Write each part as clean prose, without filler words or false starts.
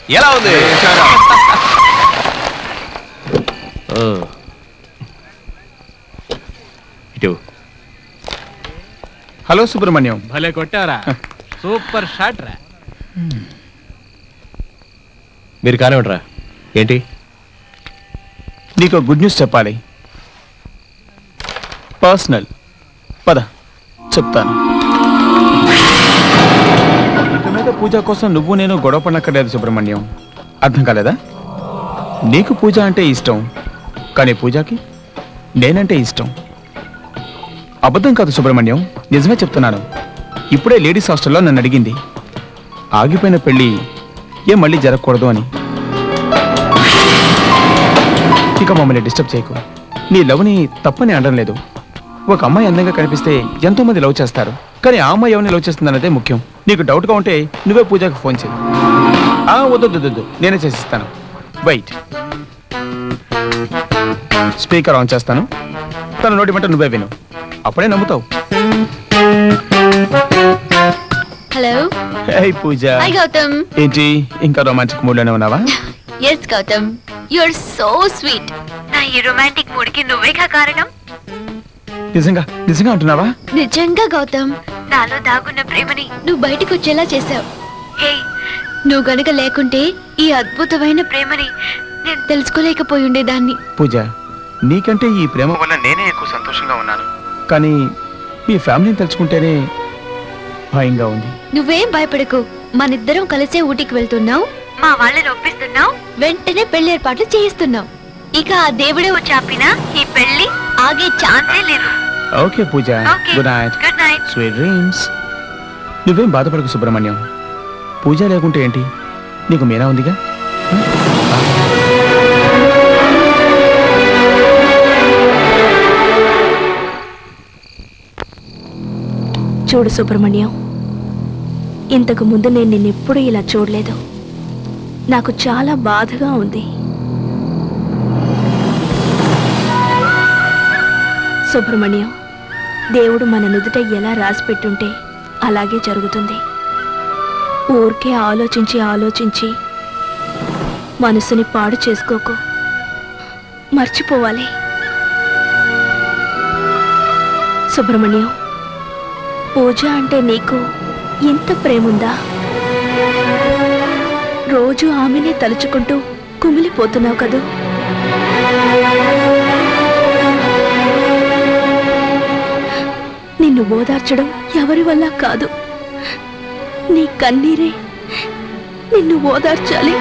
ఎలా ఉంది? హలో సుబ్రహ్మణ్యం. భలే కొట్టారా, సూపర్ షాట్ రా. మీరు కానివ్వండిరా. ఏంటి? నీకు గుడ్ న్యూస్ చెప్పాలి. పర్సనల్. పద చెప్తాను. ఇక మీద పూజ కోసం నువ్వు నేను గొడవ పడక్కర్లేదు సుబ్రహ్మణ్యం. అర్థం కాలేదా? నీకు పూజ అంటే ఇష్టం, కానీ పూజకి నేనంటే ఇష్టం. అబద్ధం కాదు సుబ్రహ్మణ్యం, నిజమే చెప్తున్నాను. ఇప్పుడే లేడీస్ హాస్టల్లో నన్ను అడిగింది ఆగిపోయిన పెళ్ళి ఏం మళ్ళీ జరగకూడదు అని. ఇక మమ్మల్ని డిస్టర్బ్ చేయకు. నీ లవ్ని తప్పని అనడం లేదు. ఒక అమ్మాయి అందంగా కనిపిస్తే ఎంతో మంది లవ్ చేస్తారు, కానీ ఆ అమ్మాయి ఎవరిని లవ్ చేస్తుందన్నదే ముఖ్యం. నీకు డౌట్గా ఉంటే నువ్వే పూజకు ఫోన్ చేయి. వద్దు, నేనే చేసిస్తాను. వెయిట్. స్పీకర్ ఆన్ చేస్తాను. తన నోటి మాట నువ్వే విను, అప్పుడే నమ్ముతావు. Hello. Hey Pooja. Hi Gautam. ఏంటి ఇంకా రొమాంటిక్ మూడ్ లోనే ఉన్నావా? yes Gautam, you are so sweet. నా ఈ రొమాంటిక్ మూడ్ కి నువ్వేగా కారణం. నిజంగా అంటున్నావా? నిజంగా గౌతమ్, నాలో దాగున్న ప్రేమని నువ్వు బయటకు వచ్చేలా చేసావు. హే, నువ్వు గనుక లేకుంటే ఈ అద్భుతమైన ప్రేమని నేను తెలుసుకోలేకపోయి ఉండేదాన్ని. పూజ, నీకంటే ఈ ప్రేమ వల్ల నేనే ఎక్కువ సంతోషంగా ఉన్నాను, కానీ మీ ఫ్యామిలీని తలుచుకుంటేనే భయంగా ఉంది. నువ్వేం భయపడకు, మనిద్దరం కలిసే ఊటీకి వెళ్తున్నావు, మా వాళ్ళని ఒప్పిస్తున్నావు, వెంటనే పెళ్లి ఏర్పాట్లు చేయిస్తున్నావు. ఇక ఆ దేవుడే వచ్చి ఆపినా ఈ పెళ్లి ఆగే ఛాన్సే లేదు. Okay Pooja, good night. Good night. Sweet dreams. నువ్వేం బాధపడకు సుబ్రహ్మణ్యం. పూజ లేకుంటే ఏంటి, నీకు మీనా ఉందిగా. చూడు సుబ్రహ్మణ్యం, ఇంతకు ముందు నేను నిన్నెప్పుడు ఇలా చూడలేదు. నాకు చాలా బాధగా ఉంది. సుబ్రహ్మణ్యం, దేవుడు మన నుదుట ఎలా రాసిపెట్టుంటే అలాగే జరుగుతుంది. ఊరికే ఆలోచించి మనసుని పాడు చేసుకోకు, మర్చిపోవాలి. సుబ్రహ్మణ్యం, పూజ అంటే నీకు ఎంత ప్రేముందా? రోజు ఆమెనే తలుచుకుంటూ కుమిలిపోతున్నావు కదూ. నిన్ను ఓదార్చడం ఎవరి వల్ల కాదు, నీ కన్నీరే నిన్ను ఓదార్చాలి.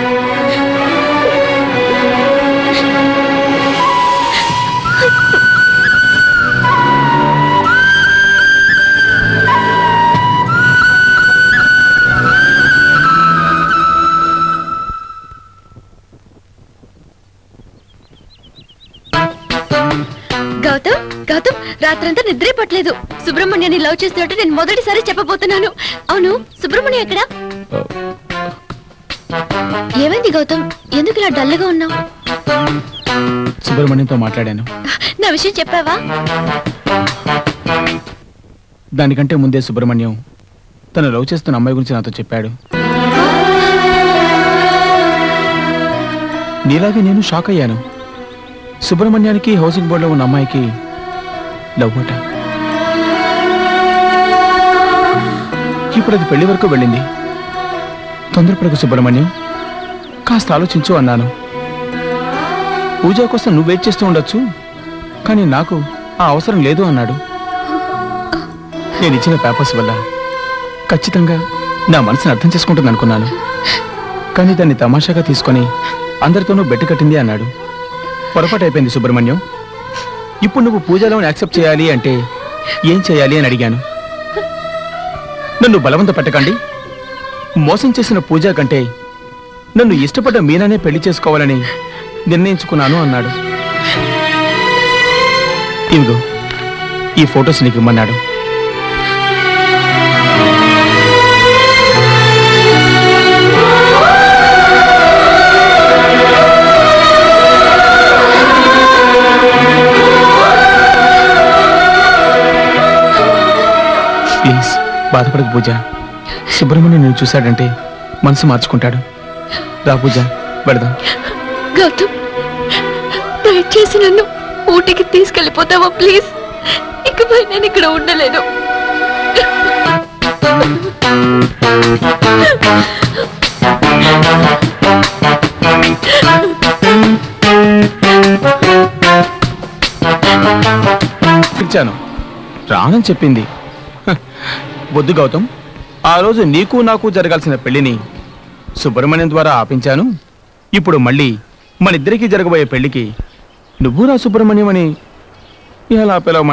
గౌతమ్, రాత్రంతా నిద్రే పట్టలేదు. సుబ్రహ్మణ్యాన్ని లవ్ చేస్తున్నట్టు నేను మొదటిసారి చెప్పబోతున్నాను. అవును, సుబ్రహ్మణ్యం ఎక్కడ? ఏమైంది గౌతమ్, ఎందుకు ఇలా డల్గా ఉన్నావు? సుబ్రహ్మణ్యంతో మాట్లాడాను. నా విషయం చెప్పావా? దానికంటే ముందే సుబ్రహ్మణ్యం తను లవ్ చేస్తున్న అమ్మాయి గురించి నాతో చెప్పాడు. నీలాగే నేను షాక్ అయ్యాను. సుబ్రహ్మణ్యానికి హౌసింగ్ బోర్డులో ఉన్న అమ్మాయికి లవ్ అట. ఇప్పుడు అది పెళ్లి వరకు వెళ్ళింది. తొందరపడకు సుబ్రహ్మణ్యం, కాస్త ఆలోచించు అన్నాను. పూజ కోసం నువ్వు వెయిట్ చేస్తూ ఉండొచ్చు, కానీ నాకు ఆ అవసరం లేదు అన్నాడు. నేను ఇచ్చిన పేపర్స్ వల్ల ఖచ్చితంగా నా మనసుని అర్థం చేసుకుంటుంది అనుకున్నాను, కానీ దాన్ని తమాషాగా తీసుకొని అందరితోనూ బెట్టు కట్టింది అన్నాడు. పొరపాటు అయిపోయింది సుబ్రహ్మణ్యం. ఇప్పుడు నువ్వు పూజలో యాక్సెప్ట్ చేయాలి అంటే ఏం చేయాలి అని అడిగాను. నన్ను బలవంత పెట్టకండి, మోసం చేసిన పూజ కంటే నన్ను ఇష్టపడ్డ మీనానే పెళ్లి చేసుకోవాలని నిర్ణయించుకున్నాను అన్నాడు. ఇదిగో ఈ ఫొటోస్ నీకు ఇమ్మన్నాడు. ప్లీజ్ బాధపడకు పూజ. సుబ్రహ్మణ్యం నేను చూశాడంటే మనసు మార్చుకుంటాడు. రా పూజ పెడదాం. గౌతమ్, దయచేసి నన్ను ఊటీకి తీసుకెళ్ళిపోతావా ప్లీజ్? ఇకపై నేను ఇక్కడ ఉండలేను. పిలిచాను, రానని చెప్పింది. వద్దు గౌతమ్, ఆ రోజు నీకు నాకు జరగాల్సిన పెళ్లిని సుబ్రహ్మణ్యం ద్వారా ఆపించాను. ఇప్పుడు మళ్ళీ మన ఇద్దరికీ జరగబోయే పెళ్లికి నువ్వు నా సుబ్రహ్మణ్యం అని ఎలా పిలవమంటావు?